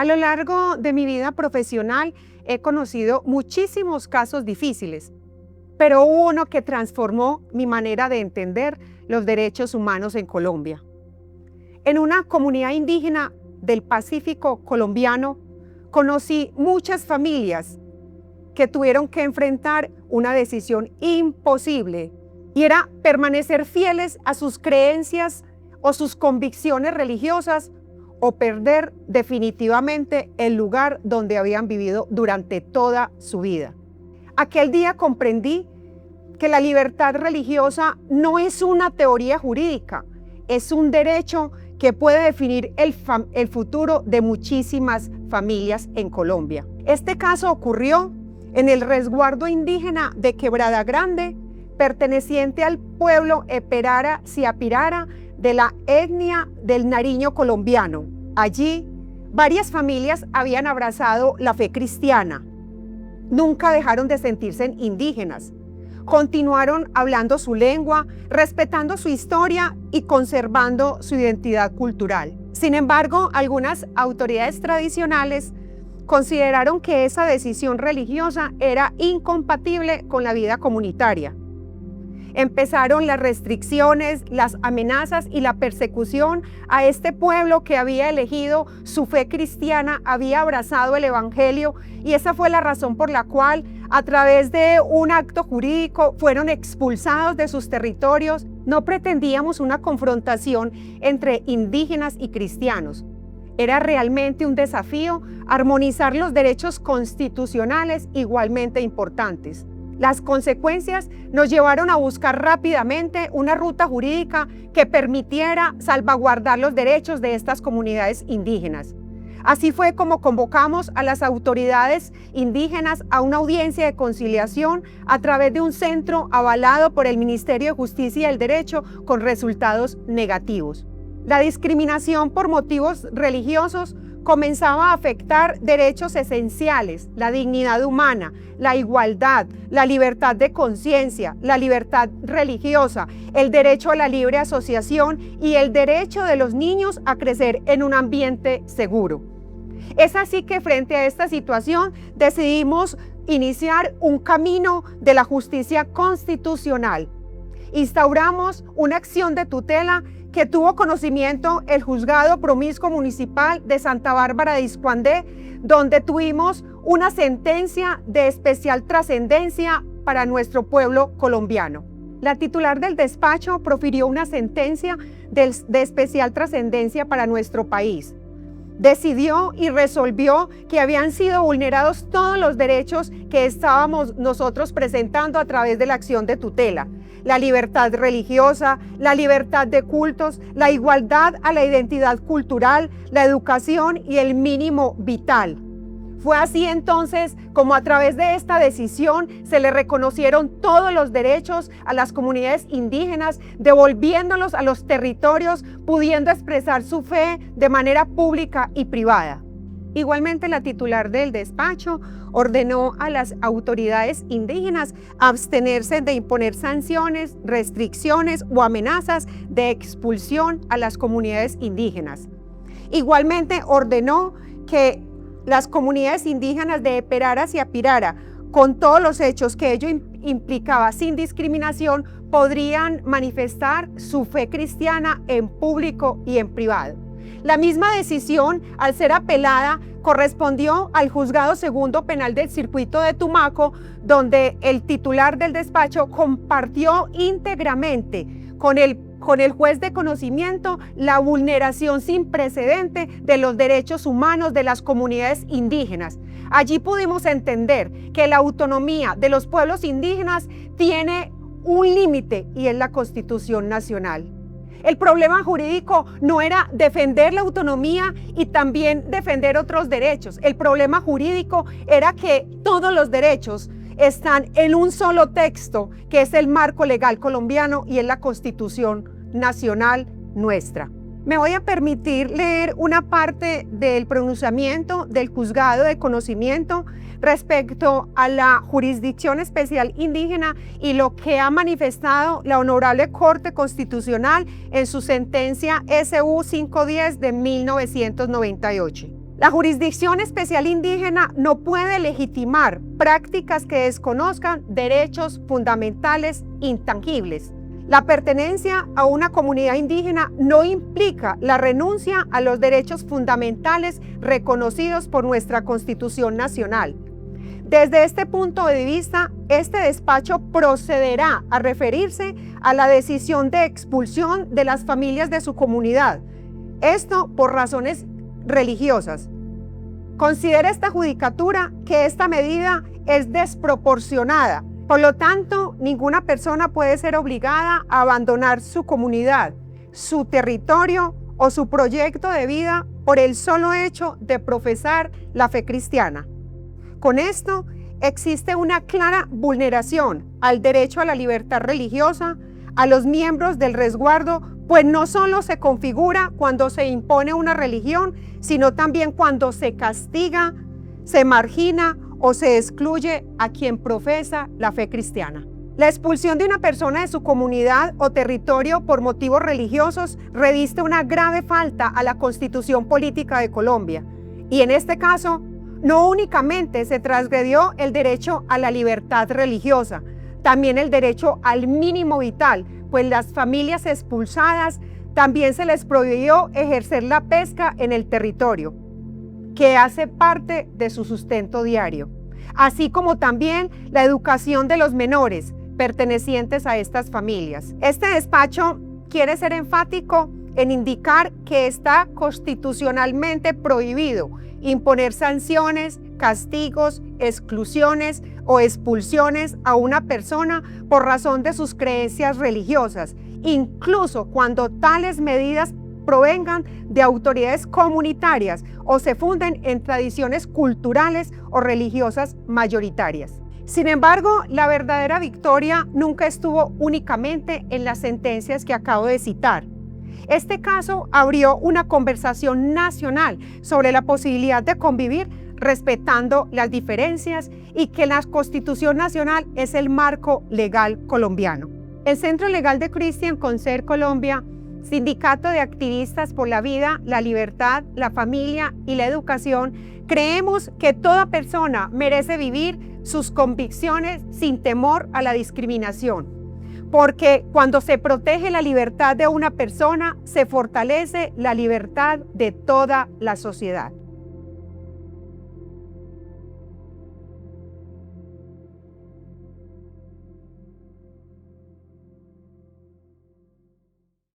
A lo largo de mi vida profesional he conocido muchísimos casos difíciles, pero hubo uno que transformó mi manera de entender los derechos humanos en Colombia. En una comunidad indígena del Pacífico colombiano, conocí muchas familias que tuvieron que enfrentar una decisión imposible, y era permanecer fieles a sus creencias o sus convicciones religiosas o perder definitivamente el lugar donde habían vivido durante toda su vida. Aquel día comprendí que la libertad religiosa no es una teoría jurídica, es un derecho que puede definir el futuro de muchísimas familias en Colombia. Este caso ocurrió en el resguardo indígena de Quebrada Grande, perteneciente al pueblo Eperara Siapirara de la etnia del Nariño colombiano. Allí, varias familias habían abrazado la fe cristiana. Nunca dejaron de sentirse indígenas. Continuaron hablando su lengua, respetando su historia y conservando su identidad cultural. Sin embargo, algunas autoridades tradicionales consideraron que esa decisión religiosa era incompatible con la vida comunitaria. Empezaron las restricciones, las amenazas y la persecución a este pueblo que había elegido su fe cristiana, había abrazado el evangelio, y esa fue la razón por la cual, a través de un acto jurídico, fueron expulsados de sus territorios. No pretendíamos una confrontación entre indígenas y cristianos. Era realmente un desafío armonizar los derechos constitucionales igualmente importantes. Las consecuencias nos llevaron a buscar rápidamente una ruta jurídica que permitiera salvaguardar los derechos de estas comunidades indígenas. Así fue como convocamos a las autoridades indígenas a una audiencia de conciliación a través de un centro avalado por el Ministerio de Justicia y el Derecho con resultados negativos. La discriminación por motivos religiosos comenzaba a afectar derechos esenciales, la dignidad humana, la igualdad, la libertad de conciencia, la libertad religiosa, el derecho a la libre asociación y el derecho de los niños a crecer en un ambiente seguro. Es así que frente a esta situación decidimos iniciar un camino de la justicia constitucional. Instauramos una acción de tutela que tuvo conocimiento el Juzgado Promiscuo Municipal de Santa Bárbara de Iscuandé, donde tuvimos una sentencia de especial trascendencia para nuestro pueblo colombiano. La titular del despacho profirió una sentencia de especial trascendencia para nuestro país. Decidió y resolvió que habían sido vulnerados todos los derechos que estábamos nosotros presentando a través de la acción de tutela: la libertad religiosa, la libertad de cultos, la igualdad a la identidad cultural, la educación y el mínimo vital. Fue así entonces como a través de esta decisión se le reconocieron todos los derechos a las comunidades indígenas, devolviéndolos a los territorios, pudiendo expresar su fe de manera pública y privada. Igualmente, la titular del despacho ordenó a las autoridades indígenas abstenerse de imponer sanciones, restricciones o amenazas de expulsión a las comunidades indígenas. Igualmente, ordenó que las comunidades indígenas de Eperara Siapirara, con todos los hechos que ello implicaba sin discriminación, podrían manifestar su fe cristiana en público y en privado. La misma decisión, al ser apelada, correspondió al Juzgado Segundo Penal del Circuito de Tumaco, donde el titular del despacho compartió íntegramente con el juez de conocimiento la vulneración sin precedente de los derechos humanos de las comunidades indígenas. Allí pudimos entender que la autonomía de los pueblos indígenas tiene un límite, y es la Constitución Nacional. El problema jurídico no era defender la autonomía y también defender otros derechos. El problema jurídico era que todos los derechos están en un solo texto, que es el marco legal colombiano y es la Constitución Nacional nuestra. Me voy a permitir leer una parte del pronunciamiento del Juzgado de Conocimiento respecto a la Jurisdicción Especial Indígena y lo que ha manifestado la Honorable Corte Constitucional en su sentencia SU 510 de 1998. La Jurisdicción Especial Indígena no puede legitimar prácticas que desconozcan derechos fundamentales intangibles. La pertenencia a una comunidad indígena no implica la renuncia a los derechos fundamentales reconocidos por nuestra Constitución Nacional. Desde este punto de vista, este despacho procederá a referirse a la decisión de expulsión de las familias de su comunidad, esto por razones religiosas. Considera esta judicatura que esta medida es desproporcionada. Por lo tanto, ninguna persona puede ser obligada a abandonar su comunidad, su territorio o su proyecto de vida por el solo hecho de profesar la fe cristiana. Con esto, existe una clara vulneración al derecho a la libertad religiosa, a los miembros del resguardo, pues no solo se configura cuando se impone una religión, sino también cuando se castiga, se margina o se excluye a quien profesa la fe cristiana. La expulsión de una persona de su comunidad o territorio por motivos religiosos reviste una grave falta a la Constitución Política de Colombia. Y en este caso, no únicamente se transgredió el derecho a la libertad religiosa, también el derecho al mínimo vital, pues las familias expulsadas también se les prohibió ejercer la pesca en el territorio, que hace parte de su sustento diario, así como también la educación de los menores pertenecientes a estas familias. Este despacho quiere ser enfático en indicar que está constitucionalmente prohibido imponer sanciones, castigos, exclusiones o expulsiones a una persona por razón de sus creencias religiosas, incluso cuando tales medidas provengan de autoridades comunitarias o se funden en tradiciones culturales o religiosas mayoritarias. Sin embargo, la verdadera victoria nunca estuvo únicamente en las sentencias que acabo de citar. Este caso abrió una conversación nacional sobre la posibilidad de convivir respetando las diferencias y que la Constitución Nacional es el marco legal colombiano. El Centro Legal de Christian Concert Colombia, sindicato de activistas por la vida, la libertad, la familia y la educación, creemos que toda persona merece vivir sus convicciones sin temor a la discriminación, porque cuando se protege la libertad de una persona, se fortalece la libertad de toda la sociedad.